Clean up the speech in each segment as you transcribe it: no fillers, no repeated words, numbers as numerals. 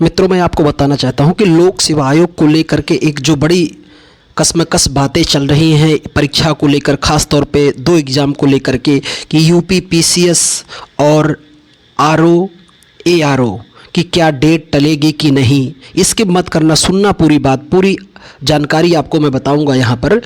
मित्रों, मैं आपको बताना चाहता हूं कि लोक सेवा आयोग को लेकर के एक जो बड़ी कसमकस बातें चल रही हैं परीक्षा को लेकर, ख़ास तौर पे दो एग्ज़ाम को लेकर के कि यूपी पीसीएस और आरओ एआरओ कि क्या डेट टलेगी कि नहीं, इसके मत करना, सुनना पूरी बात, पूरी जानकारी आपको मैं बताऊंगा यहाँ पर।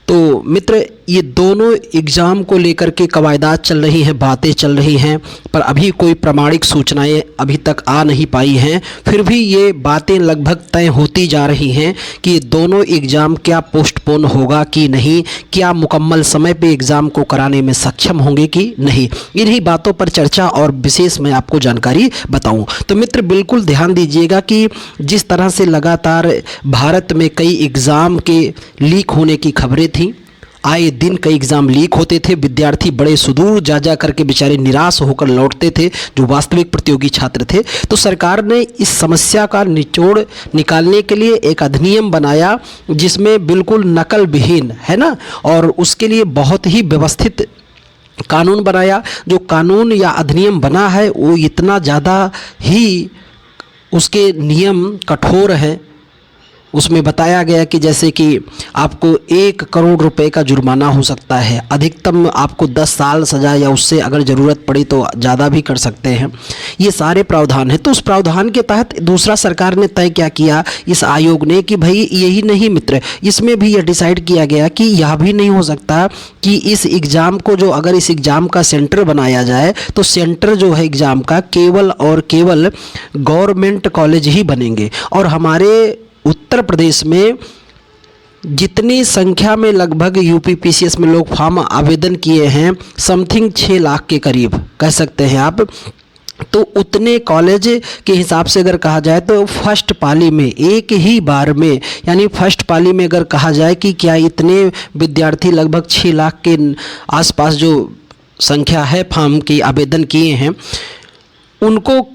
तो मित्र, ये दोनों एग्ज़ाम को लेकर के कवायदात चल रही हैं, बातें चल रही हैं, पर अभी कोई प्रामाणिक सूचनाएं अभी तक आ नहीं पाई हैं। फिर भी ये बातें लगभग तय होती जा रही हैं कि ये दोनों एग्ज़ाम क्या पोस्टपोन होगा कि नहीं, क्या मुकम्मल समय पे एग्ज़ाम को कराने में सक्षम होंगे कि नहीं। इन्हीं बातों पर चर्चा और विशेष मैं आपको जानकारी बताऊं। तो मित्र, बिल्कुल ध्यान दीजिएगा कि जिस तरह से लगातार भारत में कई एग्ज़ाम के लीक होने की खबरें थीं, आए दिन कई एग्ज़ाम लीक होते थे, विद्यार्थी बड़े सुदूर जा करके बेचारे निराश होकर लौटते थे जो वास्तविक प्रतियोगी छात्र थे। तो सरकार ने इस समस्या का निचोड़ निकालने के लिए एक अधिनियम बनाया जिसमें बिल्कुल नकल विहीन, है ना, और उसके लिए बहुत ही व्यवस्थित कानून बनाया। जो कानून या अधिनियम बना है वो इतना ज़्यादा ही उसके नियम कठोर हैं। उसमें बताया गया कि जैसे कि आपको 1 करोड़ रुपए का जुर्माना हो सकता है, अधिकतम आपको 10 साल सज़ा या उससे अगर ज़रूरत पड़ी तो ज़्यादा भी कर सकते हैं। ये सारे प्रावधान हैं। तो उस प्रावधान के तहत दूसरा सरकार ने तय क्या किया इस आयोग ने कि भाई यही नहीं मित्र, इसमें भी यह डिसाइड किया गया कि यह भी नहीं हो सकता कि इस एग्ज़ाम को जो अगर इस एग्ज़ाम का सेंटर बनाया जाए तो सेंटर जो है एग्ज़ाम का केवल और केवल गवर्नमेंट कॉलेज ही बनेंगे। और हमारे उत्तर प्रदेश में जितनी संख्या में लगभग यूपी पीसीएस में लोग फॉर्म आवेदन किए हैं, समथिंग 6 लाख के करीब कह सकते हैं आप। तो उतने कॉलेज के हिसाब से अगर कहा जाए तो फर्स्ट पाली में एक ही बार में, यानी फर्स्ट पाली में अगर कहा जाए कि क्या इतने विद्यार्थी लगभग 6 लाख के आसपास जो संख्या है फॉर्म की आवेदन किए हैं, उनको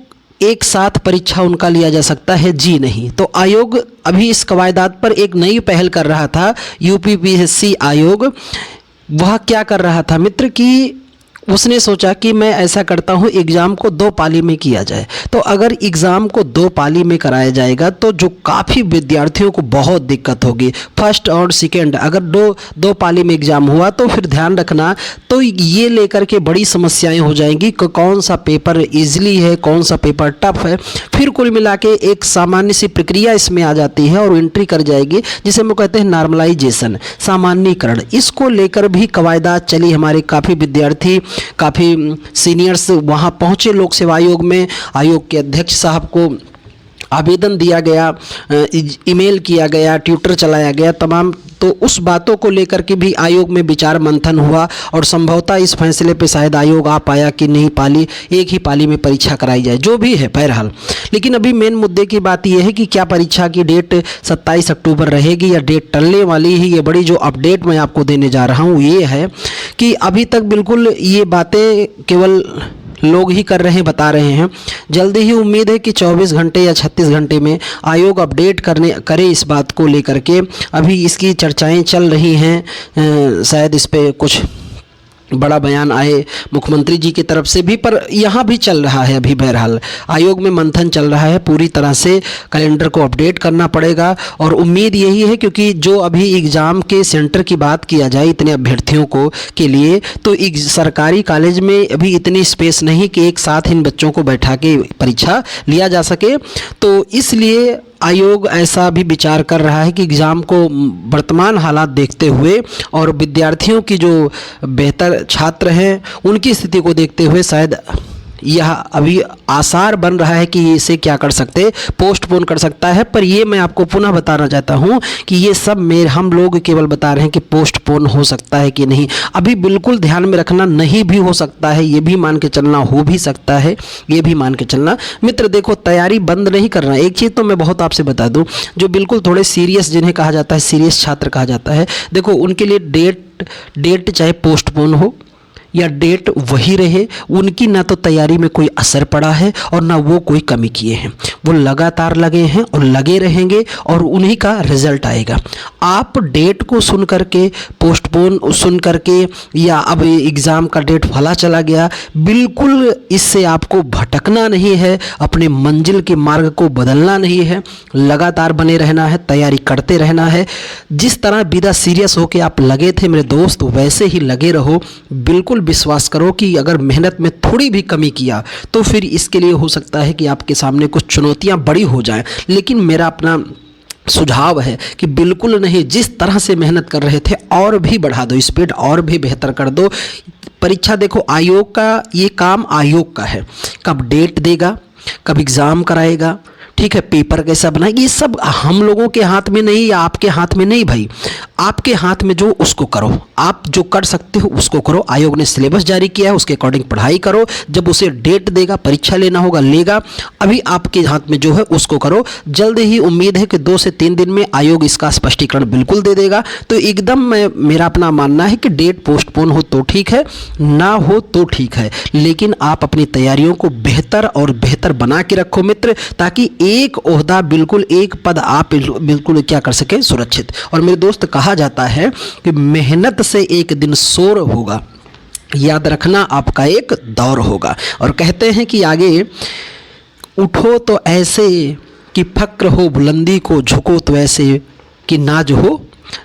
एक साथ परीक्षा उनका लिया जा सकता है? जी नहीं। तो आयोग अभी इस कवायदात पर एक नई पहल कर रहा था। यूपीपीएससी आयोग वह क्या कर रहा था मित्र कि उसने सोचा कि मैं ऐसा करता हूँ, एग्ज़ाम को 2 पाली में किया जाए। तो अगर एग्ज़ाम को 2 पाली में कराया जाएगा तो जो काफ़ी विद्यार्थियों को बहुत दिक्कत होगी। फर्स्ट और सेकेंड अगर दो पाली में एग्ज़ाम हुआ तो फिर ध्यान रखना, तो ये लेकर के बड़ी समस्याएं हो जाएंगी कि कौन सा पेपर ईजिली है, कौन सा पेपर टफ है। फिर कुल मिला के एक सामान्य सी प्रक्रिया इसमें आ जाती है और एंट्री कर जाएगी, जिसे हम कहते हैं नॉर्मलाइजेशन, सामान्यीकरण। इसको लेकर भी कवायदात चली। हमारे काफ़ी विद्यार्थी, काफ़ी सीनियर्स वहाँ पहुँचे लोक सेवा आयोग में। आयोग के अध्यक्ष साहब को आवेदन दिया गया, ईमेल किया गया, ट्विटर चलाया गया तमाम। तो उस बातों को लेकर के भी आयोग में विचार मंथन हुआ और संभवतः इस फैसले पे शायद आयोग आ पाया कि नहीं पाली, एक ही पाली में परीक्षा कराई जाए, जो भी है बहरहाल। लेकिन अभी मेन मुद्दे की बात यह है कि क्या परीक्षा की डेट 27 अक्टूबर रहेगी या डेट टलने वाली है। ये बड़ी जो अपडेट मैं आपको देने जा रहा हूँ ये है कि अभी तक बिल्कुल ये बातें केवल लोग ही कर रहे हैं, बता रहे हैं। जल्दी ही उम्मीद है कि 24 घंटे या 36 घंटे में आयोग अपडेट करे इस बात को लेकर के। अभी इसकी चर्चाएं चल रही हैं, शायद इस पे कुछ बड़ा बयान आए मुख्यमंत्री जी की तरफ से भी, पर यहाँ भी चल रहा है अभी बहरहाल आयोग में मंथन चल रहा है। पूरी तरह से कैलेंडर को अपडेट करना पड़ेगा और उम्मीद यही है क्योंकि जो अभी एग्ज़ाम के सेंटर की बात किया जाए इतने अभ्यर्थियों को के लिए, तो सरकारी कॉलेज में अभी इतनी स्पेस नहीं कि एक साथ इन बच्चों को बैठा के परीक्षा लिया जा सके। तो इसलिए आयोग ऐसा भी विचार कर रहा है कि एग्ज़ाम को वर्तमान हालात देखते हुए और विद्यार्थियों की जो बेहतर छात्र हैं उनकी स्थिति को देखते हुए शायद यह अभी आसार बन रहा है कि इसे क्या कर सकते, पोस्टपोन कर सकता है। पर ये मैं आपको पुनः बताना चाहता हूँ कि ये सब हम लोग केवल बता रहे हैं कि पोस्टपोन हो सकता है कि नहीं। अभी बिल्कुल ध्यान में रखना, नहीं भी हो सकता है, ये भी मान के चलना, हो भी सकता है, ये भी मान के चलना। मित्र देखो, तैयारी बंद नहीं करना। एक चीज़ तो मैं बहुत आपसे बता दूँ, जो बिल्कुल थोड़े सीरियस, जिन्हें कहा जाता है सीरियस छात्र कहा जाता है, देखो उनके लिए डेट चाहे पोस्टपोन हो या डेट वही रहे, उनकी ना तो तैयारी में कोई असर पड़ा है और ना वो कोई कमी किए हैं। वो लगातार लगे हैं और लगे रहेंगे और उन्हीं का रिजल्ट आएगा। आप डेट को सुन करके, पोस्टपोन सुन करके, या अब एग्ज़ाम का डेट फला चला गया, बिल्कुल इससे आपको भटकना नहीं है, अपने मंजिल के मार्ग को बदलना नहीं है। लगातार बने रहना है, तैयारी करते रहना है। जिस तरह विदा सीरियस होकर आप लगे थे मेरे दोस्त, वैसे ही लगे रहो। बिल्कुल विश्वास करो कि अगर मेहनत में थोड़ी भी कमी किया तो फिर इसके लिए हो सकता है कि आपके सामने कुछ चुनौतियां बड़ी हो जाएं। लेकिन मेरा अपना सुझाव है कि बिल्कुल नहीं, जिस तरह से मेहनत कर रहे थे और भी बढ़ा दो, स्पीड और भी बेहतर कर दो। परीक्षा देखो, आयोग का ये काम आयोग का है, कब डेट देगा, कब एग्ज़ाम कराएगा, ठीक है, पेपर कैसा बनाएगा, ये सब हम लोगों के हाथ में नहीं या आपके हाथ में नहीं भाई। आपके हाथ में जो उसको करो, आप जो कर सकते हो उसको करो। आयोग ने सिलेबस जारी किया है, उसके अकॉर्डिंग पढ़ाई करो। जब उसे डेट देगा, परीक्षा लेना होगा, लेगा। अभी आपके हाथ में जो है उसको करो। जल्द ही उम्मीद है कि 2 से 3 दिन में आयोग इसका स्पष्टीकरण बिल्कुल दे देगा। तो एकदम मेरा अपना मानना है कि डेट पोस्टपोन हो तो ठीक है, ना हो तो ठीक है, लेकिन आप अपनी तैयारियों को बेहतर और बेहतर बना के रखो मित्र, ताकि एक ओहदा, बिल्कुल एक पद आप बिल्कुल क्या कर सके, सुरक्षित। और मेरे दोस्त, कहा जाता है कि मेहनत से एक दिन शोर होगा, याद रखना आपका एक दौर होगा। और कहते हैं कि आगे, उठो तो ऐसे कि फक्र हो बुलंदी को, झुको तो ऐसे कि नाज हो,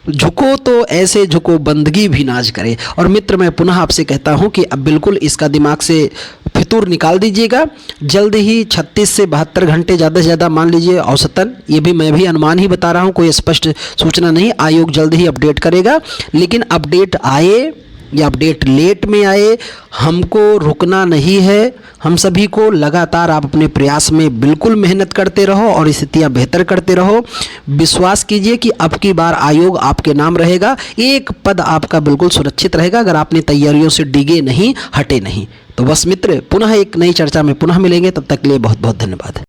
झुको तो ऐसे झुको बंदगी भी नाज करे। और मित्र, मैं पुनः आपसे कहता हूं कि अब बिल्कुल इसका दिमाग से फितूर निकाल दीजिएगा। जल्द ही 36 से 72 घंटे ज़्यादा से ज़्यादा मान लीजिए औसतन, ये भी मैं भी अनुमान ही बता रहा हूँ, कोई स्पष्ट सूचना नहीं। आयोग जल्द ही अपडेट करेगा, लेकिन अपडेट आए या अपडेट लेट में आए, हमको रुकना नहीं है। हम सभी को लगातार आप अपने प्रयास में बिल्कुल मेहनत करते रहो और स्थितियाँ बेहतर करते रहो। विश्वास कीजिए कि अब की बार आयोग आपके नाम रहेगा, एक पद आपका बिल्कुल सुरक्षित रहेगा अगर आपने तैयारियों से डिगे नहीं, हटे नहीं। तो बस मित्र, पुनः एक नई चर्चा में पुनः मिलेंगे, तब तक के लिए बहुत बहुत धन्यवाद।